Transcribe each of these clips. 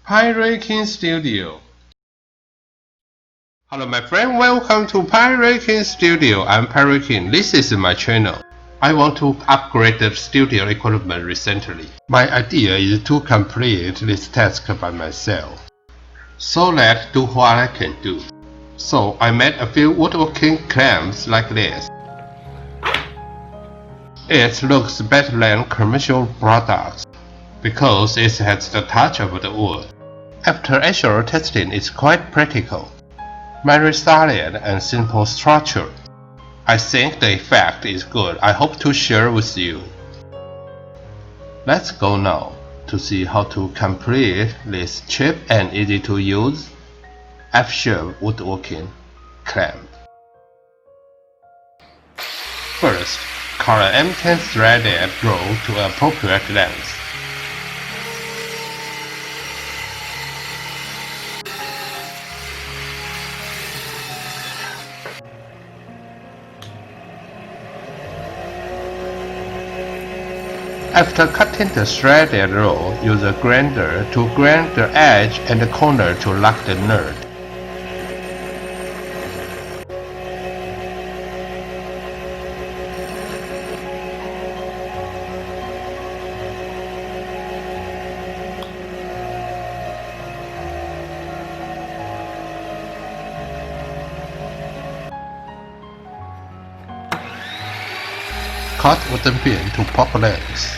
Woodworking Studio. Hello my friend, welcome to Woodworking Studio. I'm Woodworking. This is my channel. I want to upgrade the studio equipment recently. My idea is to complete this task by myself, so that do what I can do. So I made a few woodworking clamps like this. It looks better than commercial products because it has the touch of the wood. After actual testing, it's quite practical. Very solid and simple structure. I think the effect is good. I hope to share with you. Let's go now to see how to complete this cheap and easy to use F-shape woodworking clamp. First, cut an M10 threaded roll to appropriate length. After cutting the threaded roll, use a grinder to grind the edge and the corner to lock the nut. Cut wooden pin to proper length.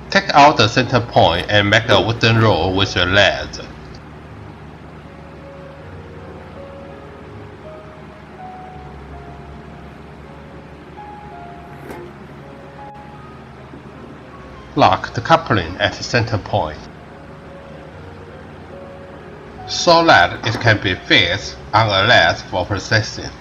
Take out the center point and make a wooden roll with a lead. Lock the coupling at the center point, so that it can be fixed on a lathe for processing.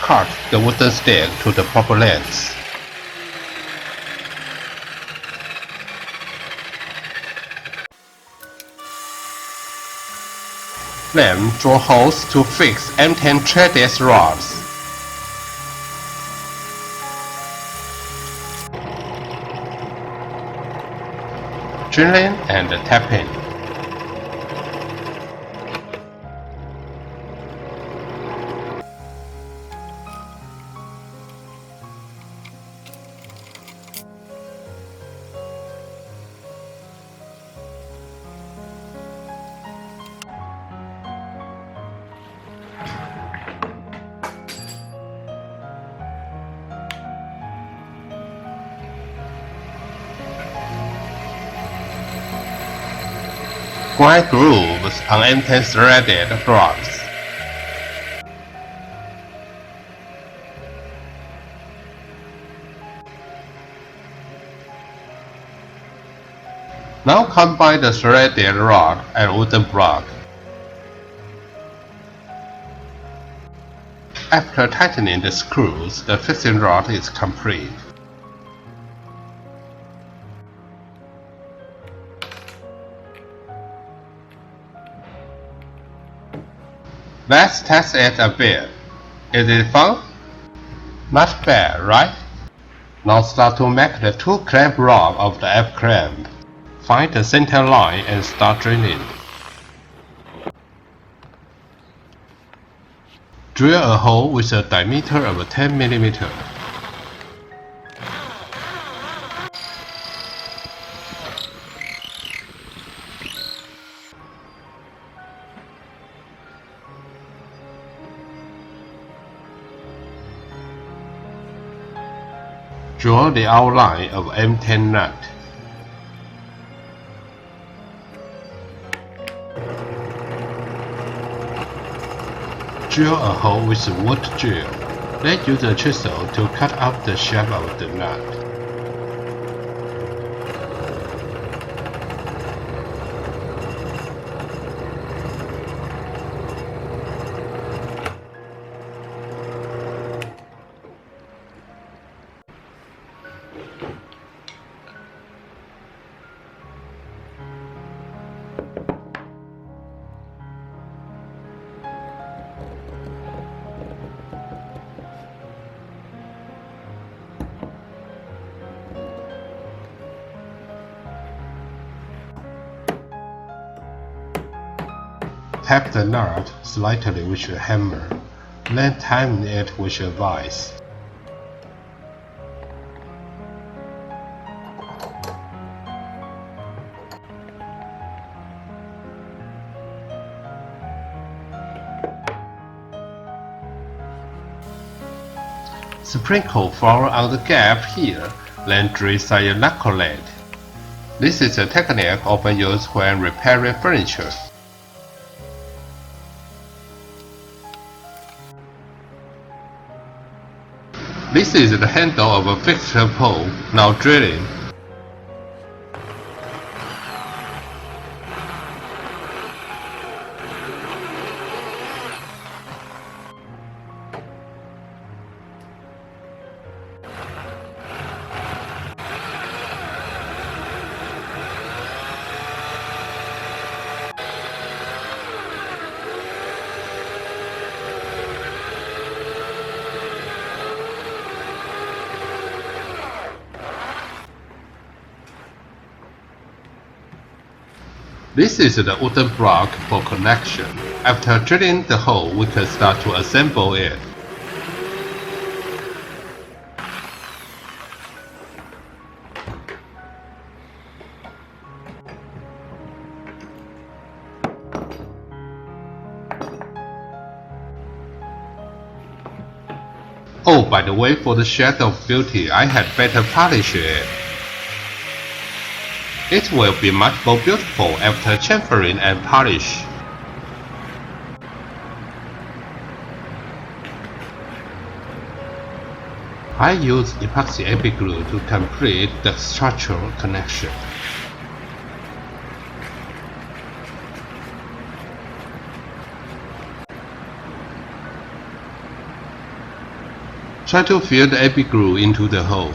Cut the wooden stick to the proper length. Then draw holes to fix M10 threaded rods. Drilling and tapping. Grind grooves on M10 threaded rods. Now combine the threaded rod and wooden block. After tightening the screws, the fixing rod is complete. Let's test it a bit. Is it fun? Not bad, right? Now start to make the two clamp rod of the F clamp. Find the center line and start drilling. Drill a hole with a diameter of 10 mm. Draw the outline of M10 nut. Drill a hole with a wood drill. Then use a chisel to cut out the shape of the nut. Tap the nut slightly with a hammer, then tighten it with a vise. Sprinkle flour on the gap here, then drill a knuckle lead. This is a technique often used when repairing furniture. This is the handle of a fixture pole, now drilling. This is the wooden block for connection. After drilling the hole, we can start to assemble it. Oh, by the way, for the shadow of beauty, I had better polish it. It will be much more beautiful after chamfering and polish. I use epoxy epiglue to complete the structural connection. Try to fill the epiglue into the hole.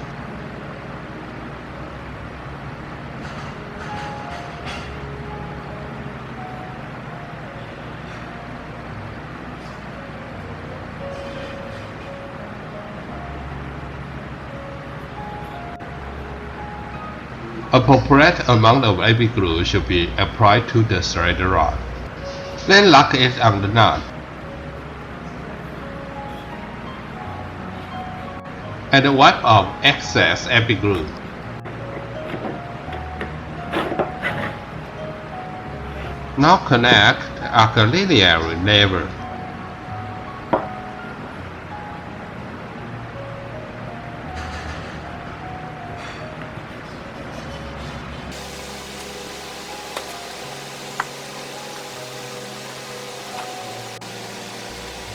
Appropriate amount of epiglue should be applied to the thread rod. Then lock it on the nut. And wipe off excess epiglue. Now connect the auxiliary lever.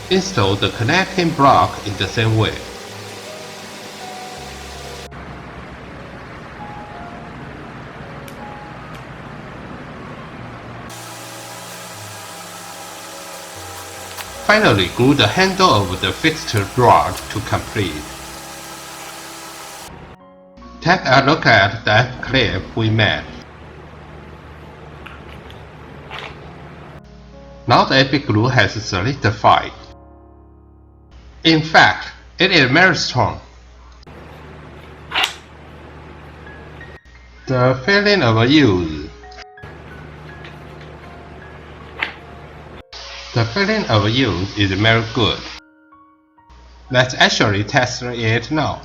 Install the connecting block in the same way. Finally, glue the handle of the fixture rod to complete. Take a look at that clip we made. Now the epiglue has solidified. In fact, it is very strong. The feeling of use. The feeling of use is very good. Let's actually test it now.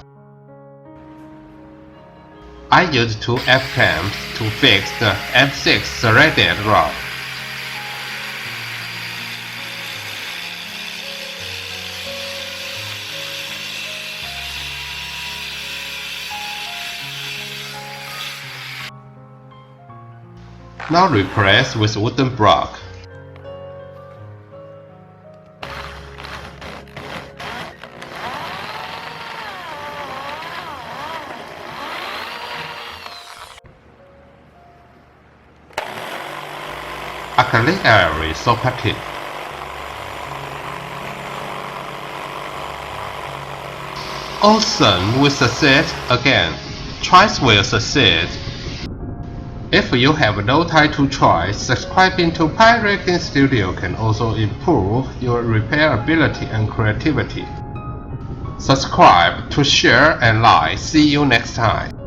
I used two F-clamps to fix the M6 threaded rod. Now replace with wooden block. Acrylic area so pattern. Awesome will succeed again. Tries will succeed. If you have no time to try, subscribing to Woodworking Studio can also improve your repair ability and creativity. Subscribe to share and like. See you next time.